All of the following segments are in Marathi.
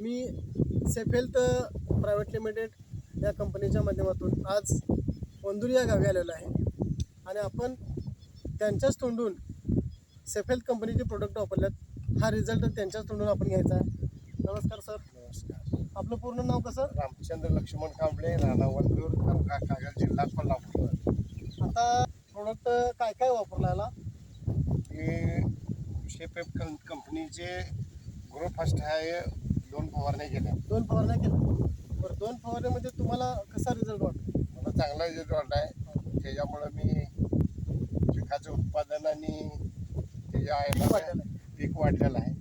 मी सेफ हेल्थ प्रायव्हेट लिमिटेड या कंपनीच्या माध्यमातून आज वंदुरी या गावी आलेलो आहे आणि आपण त्यांच्याच तोंडून सेफ हेल्थ कंपनीचे प्रोडक्ट वापरल्यात. हा रिझल्ट त्यांच्याच तोंडून आपण घ्यायचा आहे. नमस्कार सर. नमस्कार. आपलं पूर्ण नाव कसं? रामचंद्र लक्ष्मण कांबळे, राणा वंदूर, तालुका कागल, जिल्हा कोल्हापूर. आता प्रोडक्ट काय काय वापरला याला? हे शेपेप कंपनीचे ग्रो फर्स्ट आहे. 2 फवारण्या केल्या. 2 फवारण्या केल्या. बरं, 2 फवारण्यामध्ये तुम्हाला कसा रिझल्ट वाटतो? मला चांगला रिझल्ट वाटला. त्याच्यामुळं मी पिकाचं उत्पादन आणि त्याच्या पीक वाढलेलं आहे.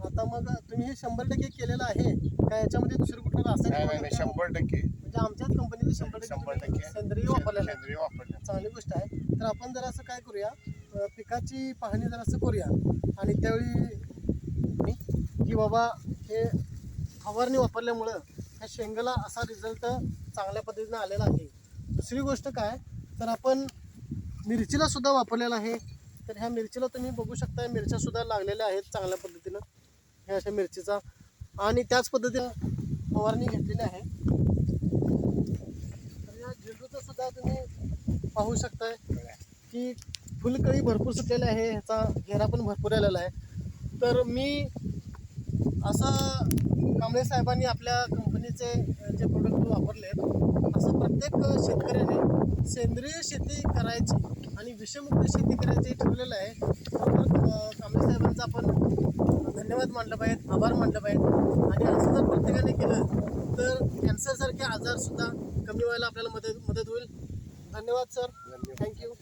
आता मग तुम्ही हे 100% केलेलं आहे का याच्यामध्ये दुसरं कुठलं रासायनिक? नाही, 100%. म्हणजे आमच्याच कंपनीचं 100% सेंद्रिय वापरलेलं आहे. सेंद्रिय वापरलं. चांगली गोष्ट आहे. तर आपण जर असं काय करूया, पिकाची पाहणी जर असं करूया आणि त्यावेळी की बाबा हे फवारणी वापरल्यामुळं ह्या शेंगाला असा रिझल्ट चांगल्या पद्धतीनं आलेला आहे. दुसरी गोष्ट काय, तर आपण मिरचीला सुद्धा वापरलेलं आहे. तर ह्या मिरचीला तुम्ही बघू शकता, मिरच्या सुद्धा लागलेल्या आहेत चांगल्या पद्धतीनं ह्या अशा मिरचीचा, आणि त्याच पद्धतीनं फवारणी घेतलेली आहे. तर या झेंडूचं सुद्धा तुम्ही पाहू शकताय की फुलकळी भरपूर सुटलेली आहे, ह्याचा घेरा पण भरपूर आलेला आहे. तर मी असं कांबळे साहेबांनी आपल्या कंपनीचे जे प्रोडक्ट वापरले असं प्रत्येक शेतकऱ्याने सेंद्रिय शेती करायची आणि विषमुक्त शेती करायची ठरलेलं आहे. कांबळे साहेबांचा आपण धन्यवाद मानलं पाहिजे, आभार मानलं पाहिजे. आणि असं जर प्रत्येकाने केलं तर कॅन्सरसारखे आजारसुद्धा कमी व्हायला आपल्याला मदत होईल. धन्यवाद सर. थँक्यू.